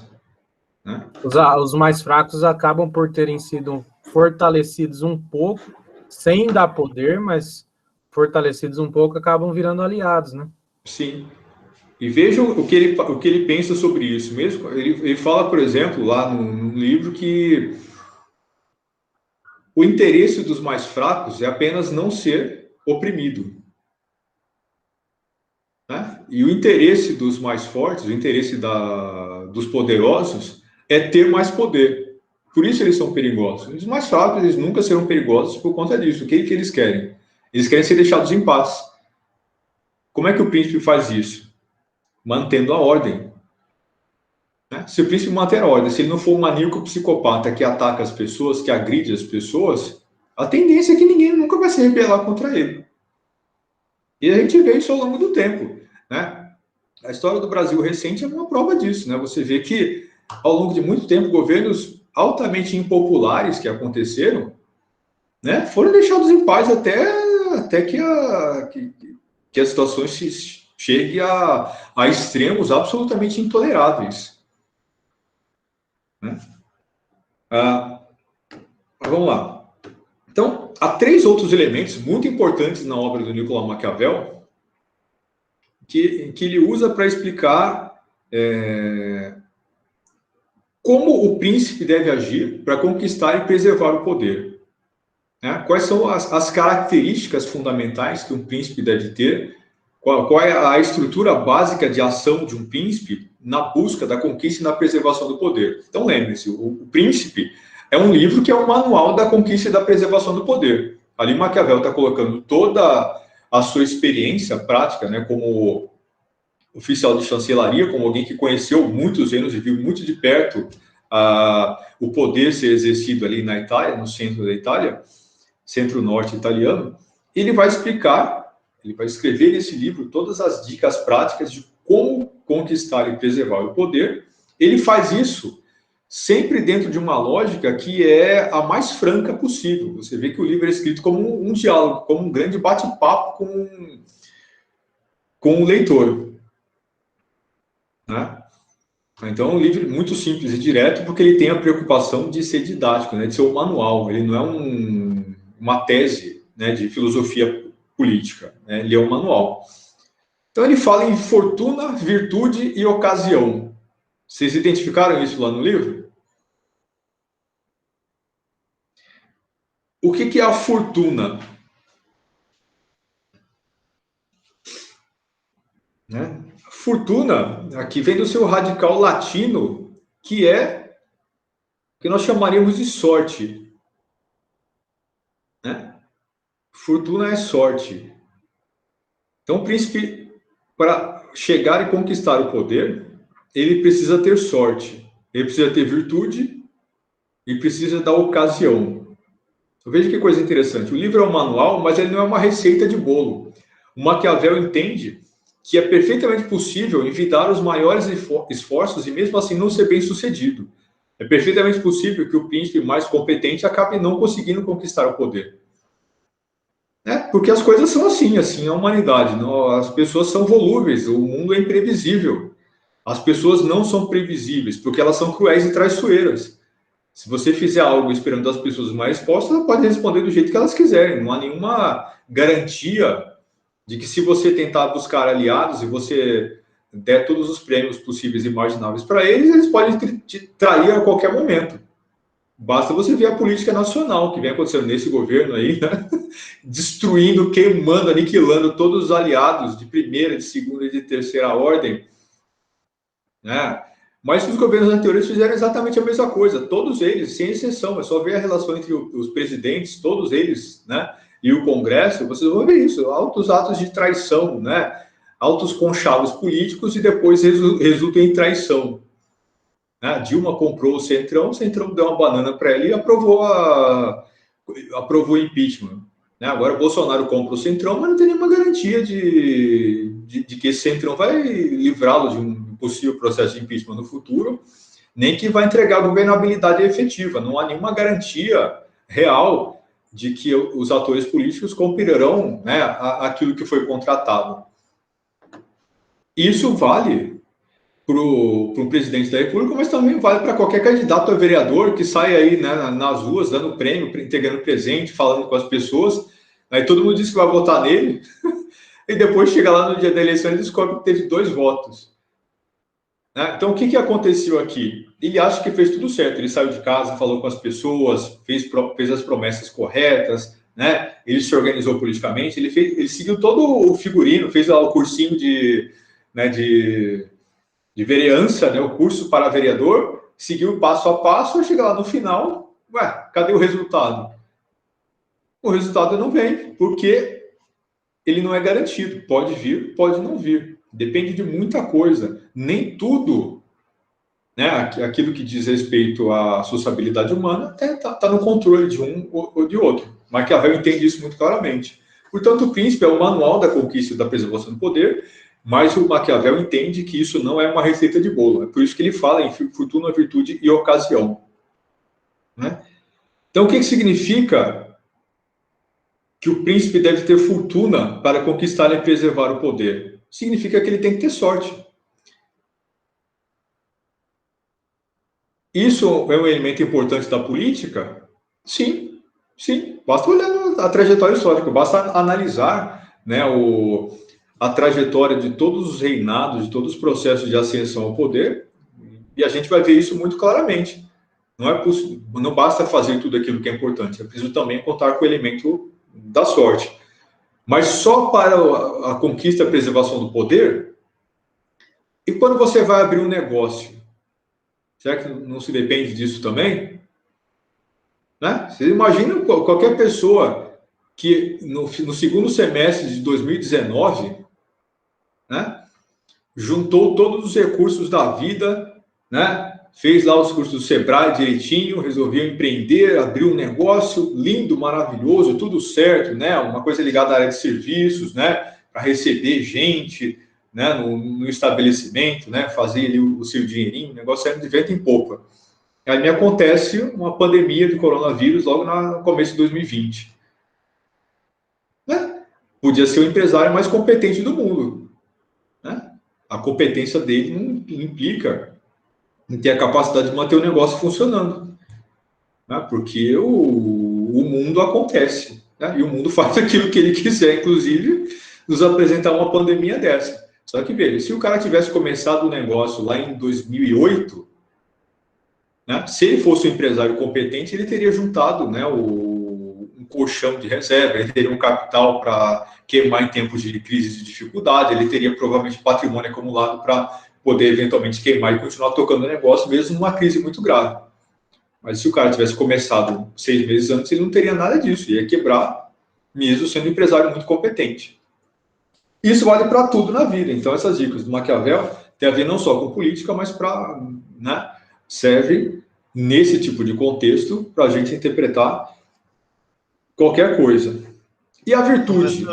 né? Os mais fracos acabam por terem sido fortalecidos um pouco, sem dar poder, mas fortalecidos um pouco acabam virando aliados, né? Sim. E vejam o que ele pensa sobre isso mesmo. Ele fala, por exemplo, lá no livro, que o interesse dos mais fracos é apenas não ser oprimido, né? E o interesse dos mais fortes, o interesse dos poderosos, é ter mais poder. Por isso eles são perigosos. Os mais fracos, eles nunca serão perigosos por conta disso. O que eles querem? Eles querem ser deixados em paz. Como é que o príncipe faz isso? Mantendo a ordem. Né? Se o príncipe manter a ordem, se ele não for um maníaco psicopata que ataca as pessoas, que agride as pessoas, a tendência é que ninguém nunca vai se rebelar contra ele. E a gente vê isso ao longo do tempo, né? A história do Brasil recente é uma prova disso, né? Você vê que, ao longo de muito tempo, governos altamente impopulares que aconteceram, né, foram deixados em paz até que a situação chegue a extremos absolutamente intoleráveis. Né? Vamos lá. Então, há 3 outros elementos muito importantes na obra do Nicolau Maquiavel que ele usa para explicar como o príncipe deve agir para conquistar e preservar o poder. Né? Quais são as características fundamentais que um príncipe deve ter? Qual é a estrutura básica de ação de um príncipe na busca da conquista e na preservação do poder? Então, lembre-se, o Príncipe é um livro que é um manual da conquista e da preservação do poder. Ali Maquiavel está colocando toda a sua experiência prática, né, como oficial de chancelaria, como alguém que conheceu muitos anos e viu muito de perto o poder ser exercido ali na Itália, no centro da Itália, centro-norte italiano. Ele vai explicar, ele vai escrever nesse livro todas as dicas práticas de como conquistar e preservar o poder. Ele faz isso sempre dentro de uma lógica que é a mais franca possível. Você vê que o livro é escrito como um diálogo, como um grande bate-papo com o leitor. Né? Então, é um livro muito simples e direto, porque ele tem a preocupação de ser didático, né? De ser um manual. Ele não é uma tese, né, de filosofia política. Né? Ele é um manual. Então, ele fala em fortuna, virtude e ocasião. Vocês identificaram isso lá no livro? O que é a fortuna? Né? Fortuna, aqui vem do seu radical latino, que é o que nós chamaríamos de sorte. Né? Fortuna é sorte. Então, o príncipe, para chegar e conquistar o poder, ele precisa ter sorte, ele precisa ter virtude e precisa da ocasião. Veja que coisa interessante. O livro é um manual, mas ele não é uma receita de bolo. O Maquiavel entende que é perfeitamente possível envidar os maiores esforços e mesmo assim não ser bem sucedido. É perfeitamente possível que o príncipe mais competente acabe não conseguindo conquistar o poder. Porque as coisas são assim é a humanidade. Não? As pessoas são volúveis, o mundo é imprevisível. As pessoas não são previsíveis, porque elas são cruéis e traiçoeiras. Se você fizer algo esperando as pessoas uma resposta, elas podem responder do jeito que elas quiserem. Não há nenhuma garantia de que se você tentar buscar aliados e você der todos os prêmios possíveis e imagináveis para eles, eles podem te trair a qualquer momento. Basta você ver a política nacional que vem acontecendo nesse governo aí, né? Destruindo, queimando, aniquilando todos os aliados de primeira, de segunda e de terceira ordem. Né? Mas os governos anteriores fizeram exatamente a mesma coisa. Todos eles, sem exceção. É só ver a relação entre os presidentes, todos eles, né? E o Congresso, vocês vão ver isso, altos atos de traição, né? Altos conchavos políticos e depois resultam em traição. Né? Dilma comprou o Centrão deu uma banana para ela e aprovou o impeachment. Né? Agora o Bolsonaro compra o Centrão, mas não tem nenhuma garantia de que esse Centrão vai livrá-lo de um possível processo de impeachment no futuro, nem que vai entregar a governabilidade efetiva. Não há nenhuma garantia real de que os atores políticos cumprirão, né, aquilo que foi contratado. Isso vale para o presidente da República, mas também vale para qualquer candidato a vereador que sai aí, né, nas ruas dando prêmio, entregando presente, falando com as pessoas. Aí todo mundo diz que vai votar nele, e depois chega lá no dia da eleição e descobre que teve 2 votos. Né? Então, o que aconteceu aqui? Ele acha que fez tudo certo. Ele saiu de casa, falou com as pessoas, fez as promessas corretas, né? Ele se organizou politicamente, ele seguiu todo o figurino, fez lá o cursinho de vereança, né? O curso para vereador, seguiu passo a passo, chega lá no final, cadê o resultado? O resultado não vem, porque ele não é garantido. Pode vir, pode não vir. Depende de muita coisa. Nem tudo, né, aquilo que diz respeito à sociabilidade humana está no controle de um ou de outro. Maquiavel entende isso muito claramente. Portanto, o príncipe é o manual da conquista e da preservação do poder, mas o Maquiavel entende que isso não é uma receita de bolo. É por isso que ele fala em fortuna, virtude e ocasião. Né? Então, o que significa que o príncipe deve ter fortuna para conquistar e preservar o poder? Significa que ele tem que ter sorte. Isso é um elemento importante da política? Sim, sim. Basta olhar a trajetória histórica, basta analisar, né, a trajetória de todos os reinados, de todos os processos de ascensão ao poder, e a gente vai ver isso muito claramente. Não basta fazer tudo aquilo que é importante, é preciso também contar com o elemento da sorte. Mas só para a conquista e a preservação do poder? E quando você vai abrir um negócio? Será que não se depende disso também? Né? Você imagina qualquer pessoa que no segundo semestre de 2019, né, juntou todos os recursos da vida, né, fez lá os cursos do Sebrae direitinho, resolveu empreender, abriu um negócio lindo, maravilhoso, tudo certo, né, uma coisa ligada à área de serviços, né, para receber gente, né, no estabelecimento, né, fazer ali o seu dinheirinho, o negócio era de vento em popa. Aí me acontece uma pandemia de coronavírus logo no começo de 2020. Né? Podia ser o empresário mais competente do mundo. Né? A competência dele não implica em ter a capacidade de manter o negócio funcionando. Né? Porque o mundo acontece. Né? E o mundo faz aquilo que ele quiser, inclusive nos apresentar uma pandemia dessa. Só que, veja, se o cara tivesse começado o negócio lá em 2008, né, se ele fosse um empresário competente, ele teria juntado, né, um colchão de reserva, ele teria um capital para queimar em tempos de crise de dificuldade, ele teria provavelmente patrimônio acumulado para poder eventualmente queimar e continuar tocando o negócio, mesmo numa crise muito grave. Mas se o cara tivesse começado 6 meses antes, ele não teria nada disso, ia quebrar, mesmo sendo um empresário muito competente. Isso vale para tudo na vida. Então, essas dicas do Maquiavel têm a ver não só com política, mas né, serve nesse tipo de contexto para a gente interpretar qualquer coisa. E a virtude?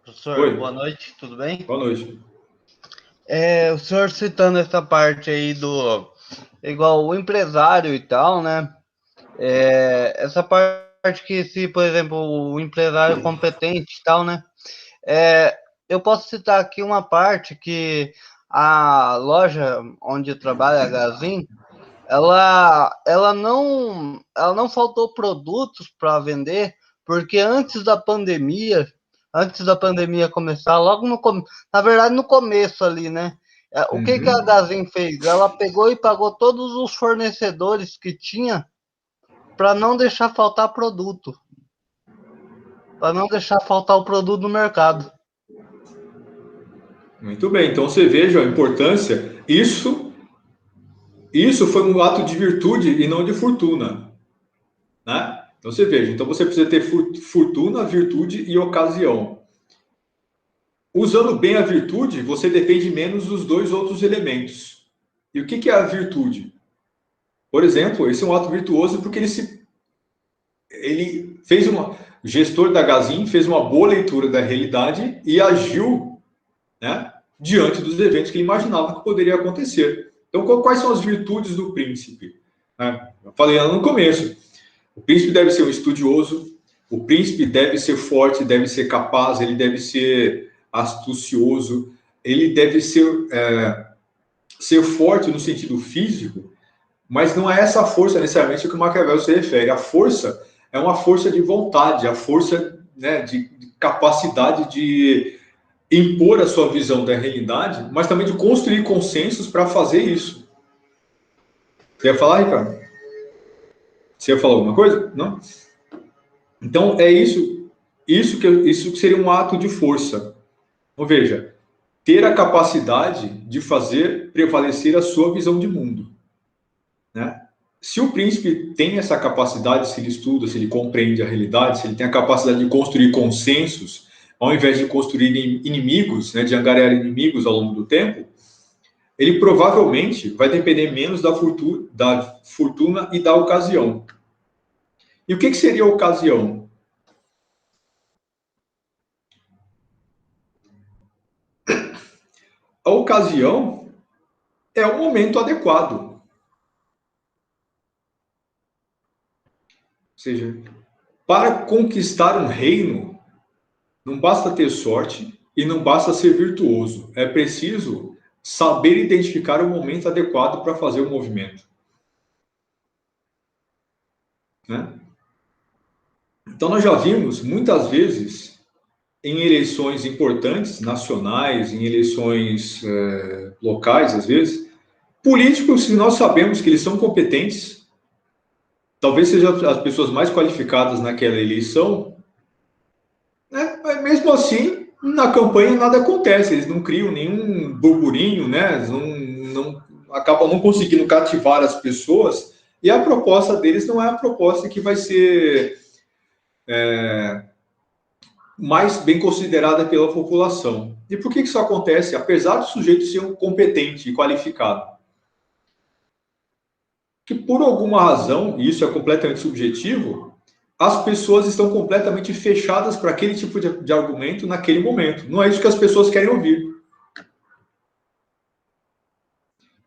Professor, Oi. Boa noite, tudo bem? Boa noite. O senhor citando essa parte aí igual o empresário e tal, né? Essa parte que se, por exemplo, o empresário competente e tal, né? Eu posso citar aqui uma parte que a loja onde trabalha a Gazin, ela não faltou produtos para vender, porque antes da pandemia começar, na verdade no começo ali, né? O que a Gazin fez? Ela pegou e pagou todos os fornecedores que tinha para não deixar faltar produto, para não deixar faltar o produto no mercado. Muito bem, então você veja a importância. Isso foi um ato de virtude e não de fortuna. Né? Então você veja, então você precisa ter fortuna, virtude e ocasião. Usando bem a virtude, você depende menos dos 2 outros elementos. E o que é a virtude? Por exemplo, esse é um ato virtuoso porque ele fez o gestor da Gazin fez uma boa leitura da realidade e agiu, né, diante dos eventos que ele imaginava que poderia acontecer. Então, quais são as virtudes do príncipe? Eu falei lá no começo. O príncipe deve ser um estudioso, o príncipe deve ser forte, deve ser capaz, ele deve ser astucioso, ele deve ser ser forte no sentido físico, mas não é essa força necessariamente que o Maquiavel se refere. A força é uma força de vontade, a força, né, de capacidade de impor a sua visão da realidade, mas também de construir consensos para fazer isso. Você ia falar, Ricardo? Você ia falar alguma coisa? Não? Então, é isso que seria um ato de força. Então, veja, ter a capacidade de fazer prevalecer a sua visão de mundo. Né? Se o príncipe tem essa capacidade, se ele estuda, se ele compreende a realidade, se ele tem a capacidade de construir consensos, ao invés de construir inimigos, né, de angariar inimigos ao longo do tempo, ele provavelmente vai depender menos da fortuna e da ocasião. E o que seria a ocasião? A ocasião é o momento adequado. Ou seja, para conquistar um reino, não basta ter sorte e não basta ser virtuoso. É preciso saber identificar o momento adequado para fazer o movimento. Né? Então, nós já vimos, muitas vezes, em eleições importantes, nacionais, em eleições locais, às vezes, políticos que nós sabemos que eles são competentes, talvez sejam as pessoas mais qualificadas naquela eleição, né? Mas mesmo assim, na campanha nada acontece, eles não criam nenhum burburinho, né? Acabam não conseguindo cativar as pessoas, e a proposta deles não é a proposta que vai ser mais bem considerada pela população. E por que isso acontece? Apesar do sujeito ser um competente e qualificado. Que por alguma razão, e isso é completamente subjetivo, as pessoas estão completamente fechadas para aquele tipo de argumento naquele momento. Não é isso que as pessoas querem ouvir.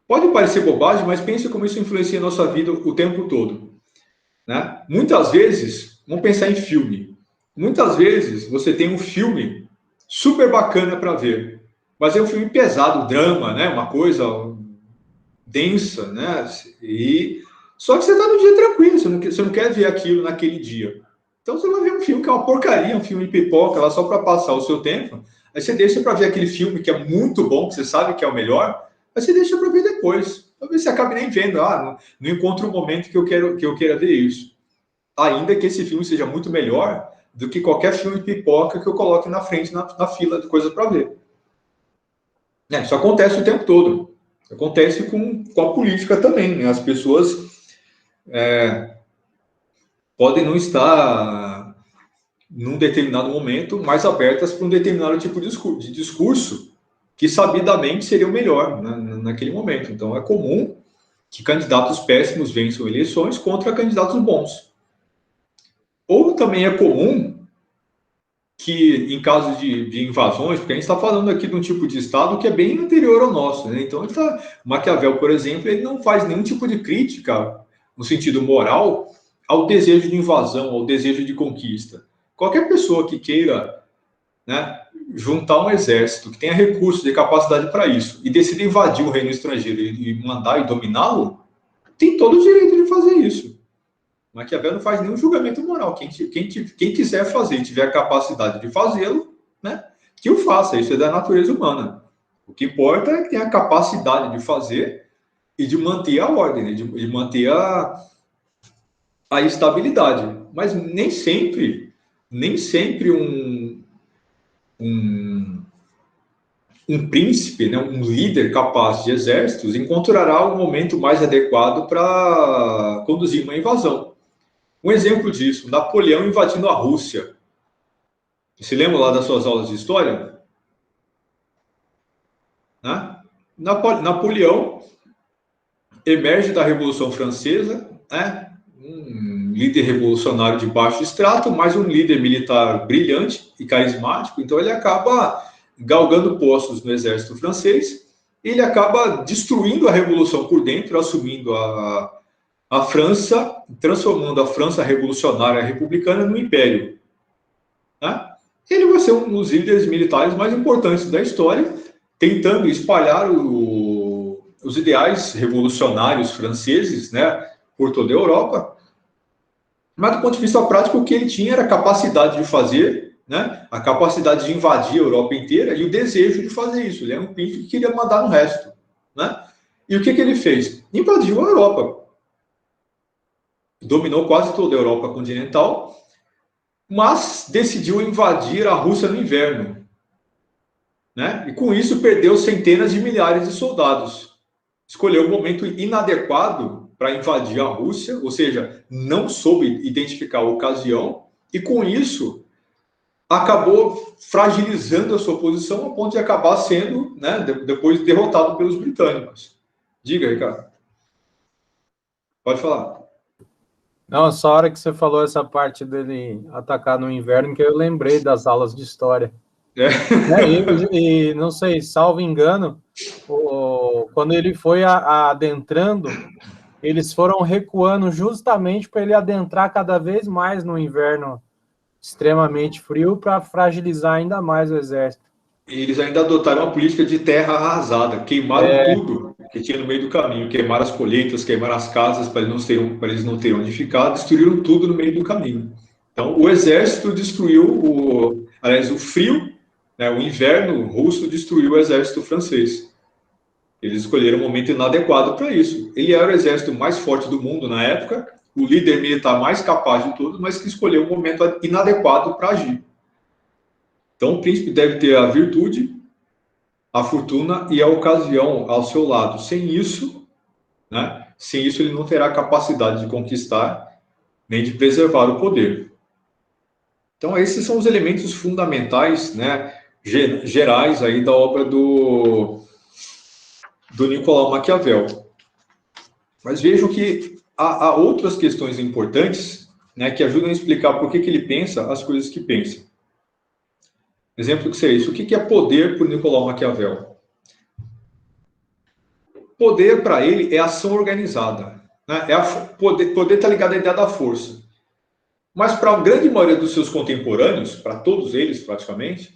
Pode parecer bobagem, mas pense como isso influencia a nossa vida o tempo todo. Né? Muitas vezes, vamos pensar em filme. Muitas vezes você tem um filme super bacana para ver, mas é um filme pesado, drama, né? Uma coisa densa, né? Só que você está no dia tranquilo, você não quer ver aquilo naquele dia. Então você vai ver um filme que é uma porcaria, um filme de pipoca, lá só para passar o seu tempo. Aí você deixa para ver aquele filme que é muito bom, que você sabe que é o melhor, aí você deixa para ver depois. Talvez você acabe nem vendo, não encontro um momento que eu queira ver isso. Ainda que esse filme seja muito melhor do que qualquer filme de pipoca que eu coloque na frente, na fila de coisas para ver. Isso acontece o tempo todo. Acontece com a política também. Né? As pessoas podem não estar, num determinado momento, mais abertas para um determinado tipo de discurso que, sabidamente, seria o melhor, né, naquele momento. Então, é comum que candidatos péssimos vençam eleições contra candidatos bons. Ou também é comum que, em caso de invasões, porque a gente está falando aqui de um tipo de Estado que é bem anterior ao nosso, né? Então, Maquiavel, por exemplo, ele não faz nenhum tipo de crítica, no sentido moral, ao desejo de invasão, ao desejo de conquista. Qualquer pessoa que queira, né, juntar um exército, que tenha recursos e capacidade para isso, e decida invadir um reino estrangeiro e mandar e dominá-lo, tem todo o direito de fazer isso. Maquiavel não faz nenhum julgamento moral. Quem quiser fazer e tiver a capacidade de fazê-lo, né, que o faça. Isso é da natureza humana. O que importa é que tenha a capacidade de fazer e de manter a ordem, né, de manter a estabilidade. Mas nem sempre um príncipe, né, um líder capaz de exércitos, encontrará o momento mais adequado para conduzir uma invasão. Um exemplo disso, Napoleão invadindo a Rússia. Você lembra lá das suas aulas de história? Né? Napoleão emerge da Revolução Francesa, né? Um líder revolucionário de baixo extrato, mas um líder militar brilhante e carismático. Então ele acaba galgando postos no exército francês, e ele acaba destruindo a revolução por dentro, assumindo a França, transformando a França revolucionária republicana no império. Né? Ele vai ser um dos líderes militares mais importantes da história, tentando espalhar os ideais revolucionários franceses, né, por toda a Europa, mas do ponto de vista prático, o que ele tinha era a capacidade de fazer, né, a capacidade de invadir a Europa inteira e o desejo de fazer isso. Ele era um príncipe que queria mandar no resto, né? E o que ele fez? Invadiu a Europa. Dominou quase toda a Europa continental, mas decidiu invadir a Rússia no inverno, né? E com isso perdeu centenas de milhares de soldados. Escolheu um momento inadequado para invadir a Rússia, ou seja, não soube identificar a ocasião, e com isso acabou fragilizando a sua posição a ponto de acabar sendo, né, depois derrotado pelos britânicos. Diga, Ricardo. Pode falar. Não, só a hora que você falou essa parte dele atacar no inverno, que eu lembrei das aulas de história. E não sei, salvo engano, quando ele foi adentrando, eles foram recuando justamente para ele adentrar cada vez mais no inverno extremamente frio para fragilizar ainda mais o exército. Eles ainda adotaram uma política de terra arrasada, queimaram tudo que tinha no meio do caminho, queimaram as colheitas, queimaram as casas para eles não terem onde ficar, destruíram tudo no meio do caminho. Então, o exército destruiu, o frio, né, o inverno russo destruiu o exército francês. Eles escolheram um momento inadequado para isso. Ele era o exército mais forte do mundo na época, o líder militar mais capaz de todos, mas que escolheu um momento inadequado para agir. Então, o príncipe deve ter a virtude, a fortuna e a ocasião ao seu lado. Sem isso, né, ele não terá capacidade de conquistar nem de preservar o poder. Então, esses são os elementos fundamentais, né, gerais aí da obra do Nicolau Maquiavel. Mas vejam que há outras questões importantes, né, que ajudam a explicar por que ele pensa as coisas que pensa. Exemplo que seria isso. O que é poder para o Nicolau Maquiavel? Poder, para ele, é ação organizada. Né? Poder está ligado à ideia da força. Mas para a grande maioria dos seus contemporâneos, para todos eles praticamente,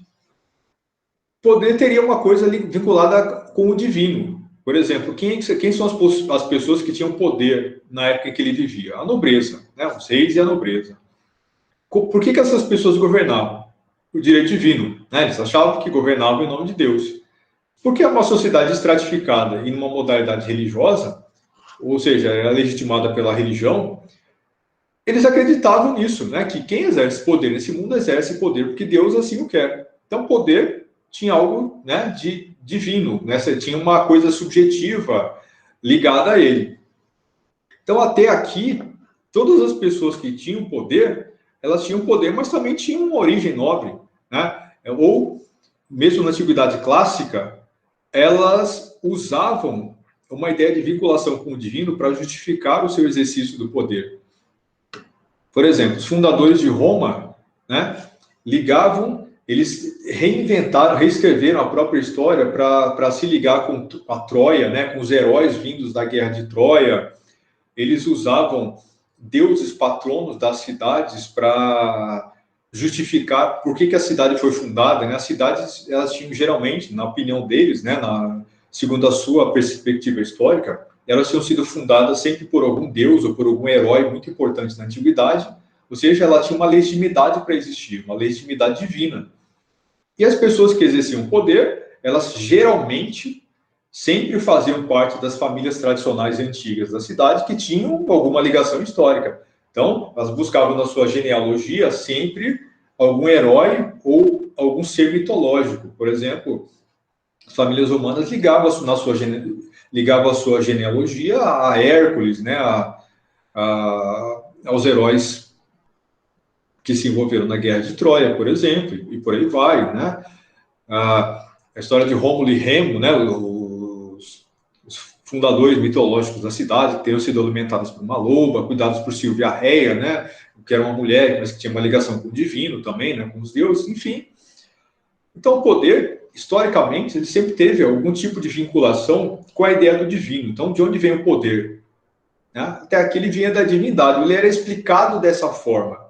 poder teria uma coisa vinculada com o divino. Por exemplo, quem são as pessoas que tinham poder na época em que ele vivia? A nobreza, né? Os reis e a nobreza. Por que essas pessoas governavam? O direito divino, né? Eles achavam que governavam em nome de Deus. Porque é uma sociedade estratificada e numa modalidade religiosa, ou seja, era legitimada pela religião, eles acreditavam nisso, né? Que quem exerce poder nesse mundo exerce poder porque Deus assim o quer. Então, poder tinha algo, né, de divino, né? Você tinha uma coisa subjetiva ligada a ele. Então, até aqui, todas as pessoas que tinham poder, elas tinham poder, mas também tinham uma origem nobre, né? Ou, mesmo na Antiguidade Clássica, elas usavam uma ideia de vinculação com o divino para justificar o seu exercício do poder. Por exemplo, os fundadores de Roma, né, eles reescreveram a própria história para se ligar com a Troia, né, com os heróis vindos da guerra de Troia. Eles usavam deuses patronos das cidades para justificar por que a cidade foi fundada, né? As cidades, elas tinham geralmente, na opinião deles, né, segundo a sua perspectiva histórica, elas tinham sido fundadas sempre por algum deus ou por algum herói muito importante na antiguidade, ou seja, ela tinha uma legitimidade para existir, uma legitimidade divina. E as pessoas que exerciam poder, elas geralmente sempre faziam parte das famílias tradicionais antigas da cidade que tinham alguma ligação histórica. Então, elas buscavam na sua genealogia sempre algum herói ou algum ser mitológico. Por exemplo, as famílias romanas ligavam a sua genealogia a Hércules, né, aos heróis que se envolveram na Guerra de Troia, por exemplo, e por aí vai, né? A história de Rômulo e Remo, né, os fundadores mitológicos da cidade, que teriam sido alimentados por uma loba, cuidados por Silvia Réia, né, que era uma mulher, mas que tinha uma ligação com o divino também, né, com os deuses, enfim. Então, o poder, historicamente, ele sempre teve algum tipo de vinculação com a ideia do divino. Então, de onde vem o poder? Né? Até aqui ele vinha da divindade, ele era explicado dessa forma.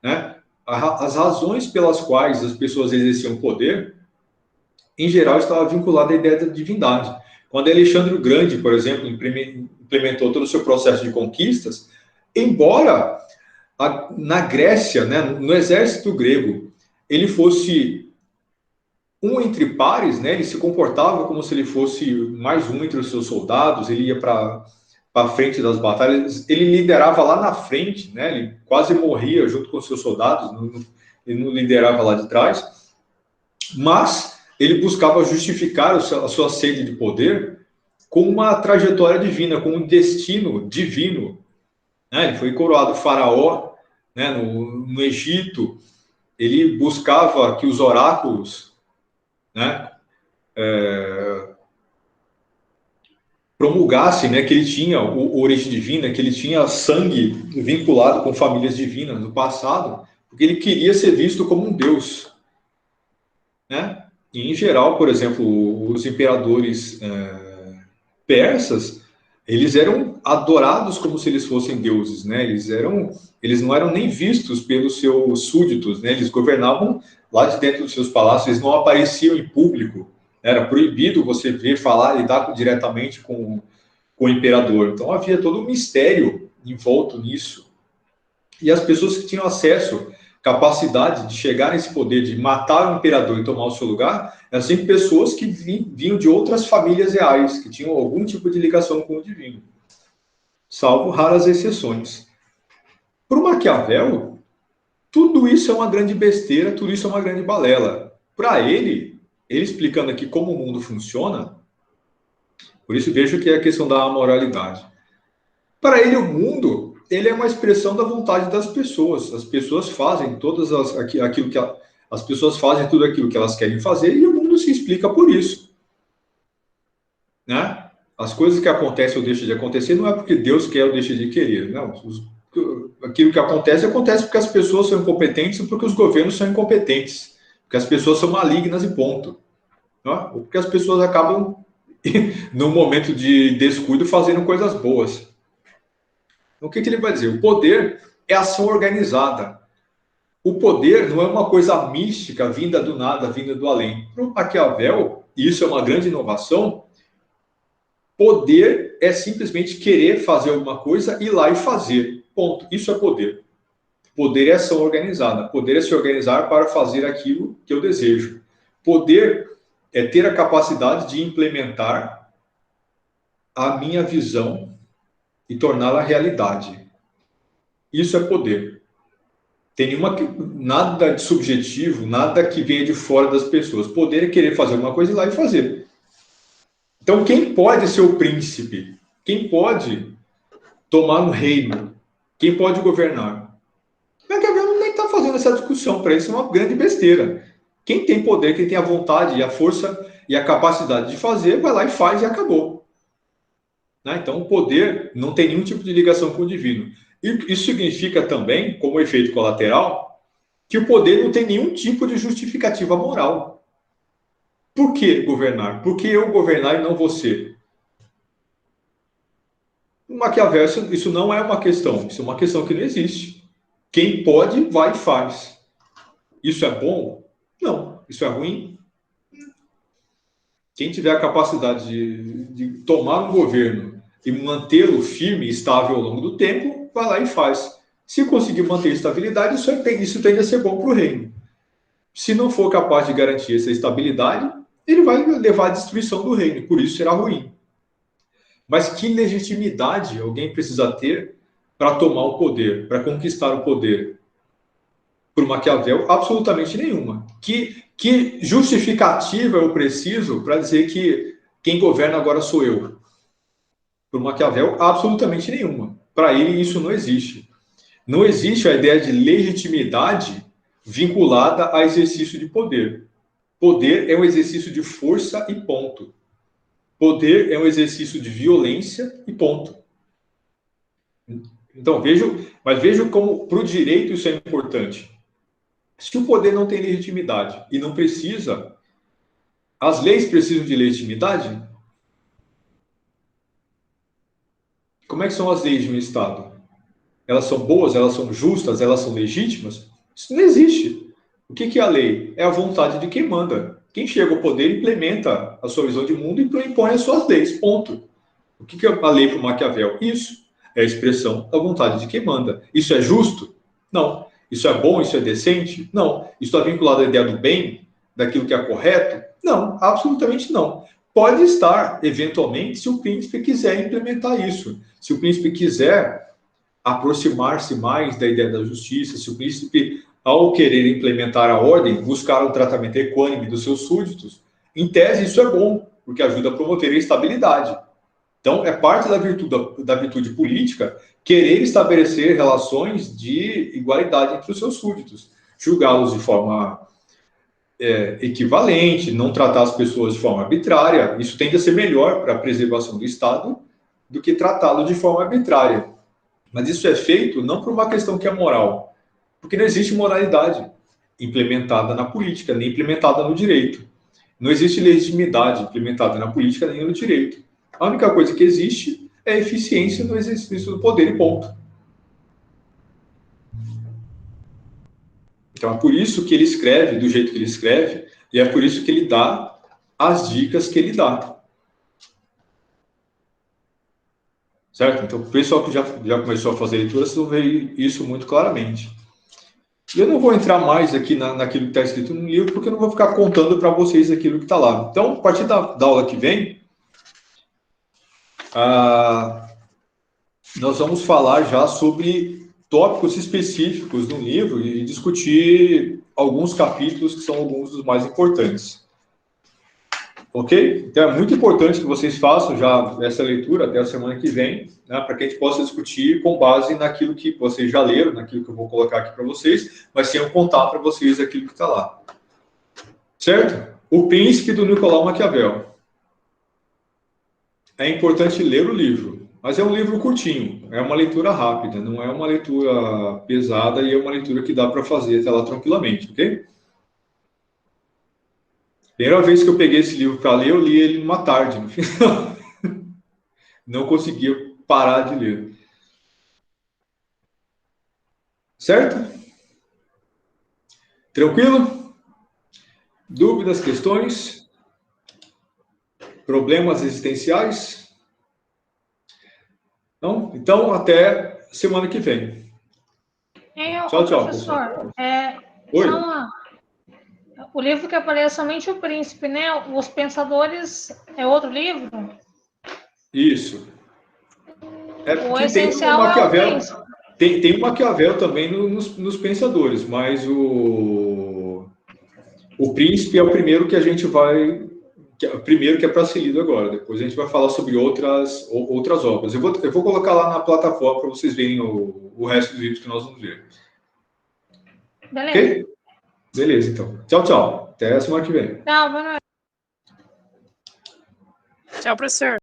Né? As razões pelas quais as pessoas exerciam poder, em geral, estavam vinculadas à ideia da divindade. Quando Alexandre o Grande, por exemplo, implementou todo o seu processo de conquistas, embora na Grécia, né, no exército grego, ele fosse um entre pares, né, ele se comportava como se ele fosse mais um entre os seus soldados, ele ia para frente das batalhas, ele liderava lá na frente, né, ele quase morria junto com os seus soldados, ele não liderava lá de trás, mas ele buscava justificar a sua sede de poder com uma trajetória divina, com um destino divino. Né? Ele foi coroado faraó, né, no Egito, ele buscava que os oráculos, né, promulgassem, né, que ele tinha origem divina, que ele tinha sangue vinculado com famílias divinas no passado, porque ele queria ser visto como um deus. Né? E, em geral, por exemplo, os imperadores persas, eles eram adorados como se eles fossem deuses, né? Eles não eram nem vistos pelos seus súditos, né? Eles governavam lá de dentro dos seus palácios, eles não apareciam em público. Era proibido você ver, falar, lidar diretamente com o imperador. Então havia todo um mistério envolto nisso. E as pessoas que tinham acesso, capacidade de chegar nesse poder de matar o imperador e tomar o seu lugar, eram sempre pessoas que vinham de outras famílias reais, que tinham algum tipo de ligação com o divino, salvo raras exceções. Para o Maquiavel, tudo isso é uma grande besteira, tudo isso é uma grande balela. Para ele explicando aqui como o mundo funciona, por isso vejo que é a questão da amoralidade. Para ele, o mundo, ele é uma expressão da vontade das pessoas. As pessoas fazem as pessoas fazem tudo aquilo que elas querem fazer e o mundo se explica por isso. Né? As coisas que acontecem ou deixam de acontecer não é porque Deus quer ou deixa de querer. Não. Aquilo que acontece porque as pessoas são incompetentes ou porque os governos são incompetentes. Porque as pessoas são malignas e ponto. Não? Ou porque as pessoas acabam, num momento de descuido, fazendo coisas boas. O que ele vai dizer? O poder é ação organizada. O poder não é uma coisa mística, vinda do nada, vinda do além. Para o Maquiavel, e isso é uma grande inovação, poder é simplesmente querer fazer alguma coisa, ir lá e fazer. Ponto. Isso é poder. Poder é ação organizada. Poder é se organizar para fazer aquilo que eu desejo. Poder é ter a capacidade de implementar a minha visão e torná-la realidade. Isso é poder. Tem nada de subjetivo, nada que venha de fora das pessoas. Poder é querer fazer alguma coisa e ir lá e fazer. Então, quem pode ser o príncipe? Quem pode tomar um reino? Quem pode governar? Maquiavel nem está fazendo essa discussão. Para isso é uma grande besteira. Quem tem poder, quem tem a vontade e a força e a capacidade de fazer, vai lá e faz e acabou. Então, o poder não tem nenhum tipo de ligação com o divino. E isso significa também, como efeito colateral, que o poder não tem nenhum tipo de justificativa moral. Por que governar? Por que eu governar e não você? No Maquiavel, isso não é uma questão. Isso é uma questão que não existe. Quem pode, vai e faz. Isso é bom? Não. Isso é ruim? Quem tiver a capacidade de tomar um governo e mantê-lo firme e estável ao longo do tempo, vai lá e faz. Se conseguir manter estabilidade, isso tende a ser bom para o reino. Se não for capaz de garantir essa estabilidade, ele vai levar à destruição do reino, por isso será ruim. Mas que legitimidade alguém precisa ter para tomar o poder, para conquistar o poder? Para o Maquiavel, absolutamente nenhuma. Que justificativa eu preciso para dizer que quem governa agora sou eu? Para o Maquiavel, absolutamente nenhuma. Para ele, isso não existe. Não existe a ideia de legitimidade vinculada a exercício de poder. Poder é um exercício de força e ponto. Poder é um exercício de violência e ponto. Então, vejo como para o direito isso é importante. Se o poder não tem legitimidade e não precisa, as leis precisam de legitimidade? Como é que são as leis de um Estado? Elas são boas, elas são justas, elas são legítimas? Isso não existe. O que é a lei? É a vontade de quem manda. Quem chega ao poder implementa a sua visão de mundo e impõe as suas leis, ponto. O que é a lei para o Maquiavel? Isso é a expressão da vontade de quem manda. Isso é justo? Não. Isso é bom? Isso é decente? Não. Isso está vinculado à ideia do bem? Daquilo que é correto? Não, absolutamente não. Pode estar, eventualmente, se o príncipe quiser implementar isso. Se o príncipe quiser aproximar-se mais da ideia da justiça, se o príncipe, ao querer implementar a ordem, buscar um tratamento equânime dos seus súditos, em tese isso é bom, porque ajuda a promover a estabilidade. Então, é parte da virtude política querer estabelecer relações de igualdade entre os seus súditos, julgá-los de forma equivalente, não tratar as pessoas de forma arbitrária. Isso tende a ser melhor para a preservação do Estado do que tratá-lo de forma arbitrária. Mas isso é feito não por uma questão que é moral, porque não existe moralidade implementada na política, nem implementada no direito. Não existe legitimidade implementada na política, nem no direito. A única coisa que existe é a eficiência no exercício do poder e ponto. Então é por isso que ele escreve do jeito que ele escreve, e é por isso que ele dá as dicas que ele dá. Certo? Então, o pessoal que já começou a fazer leitura, vocês vão ver isso muito claramente. E eu não vou entrar mais aqui naquilo que está escrito no livro, porque eu não vou ficar contando para vocês aquilo que está lá. Então, a partir da aula que vem, nós vamos falar já sobre tópicos específicos no livro e discutir alguns capítulos que são alguns dos mais importantes. Ok? Então, é muito importante que vocês façam já essa leitura até a semana que vem, né, para que a gente possa discutir com base naquilo que vocês já leram, naquilo que eu vou colocar aqui para vocês, mas sem eu contar para vocês aquilo que está lá. Certo? O Príncipe, do Nicolau Maquiavel. É importante ler o livro, mas é um livro curtinho, é uma leitura rápida, não é uma leitura pesada e é uma leitura que dá para fazer até lá tranquilamente, ok? Primeira vez que eu peguei esse livro para ler, eu li ele numa tarde, no final. Não conseguia parar de ler. Certo? Tranquilo? Dúvidas, questões? Problemas existenciais? Não? Então, até semana que vem. Tchau, tchau, professor. Oi? O livro que aparece somente o príncipe, né? Os Pensadores é outro livro? Isso. O essencial é o príncipe. Tem o Maquiavel também nos Pensadores, mas o príncipe é o primeiro que a gente vai... o primeiro que é para ser lido agora. Depois a gente vai falar sobre outras obras. Eu vou colocar lá na plataforma para vocês verem o resto dos vídeos que nós vamos ver. Beleza. Ok? Beleza, então. Tchau, tchau. Até a semana que vem. Tchau, boa noite. Tchau, professor.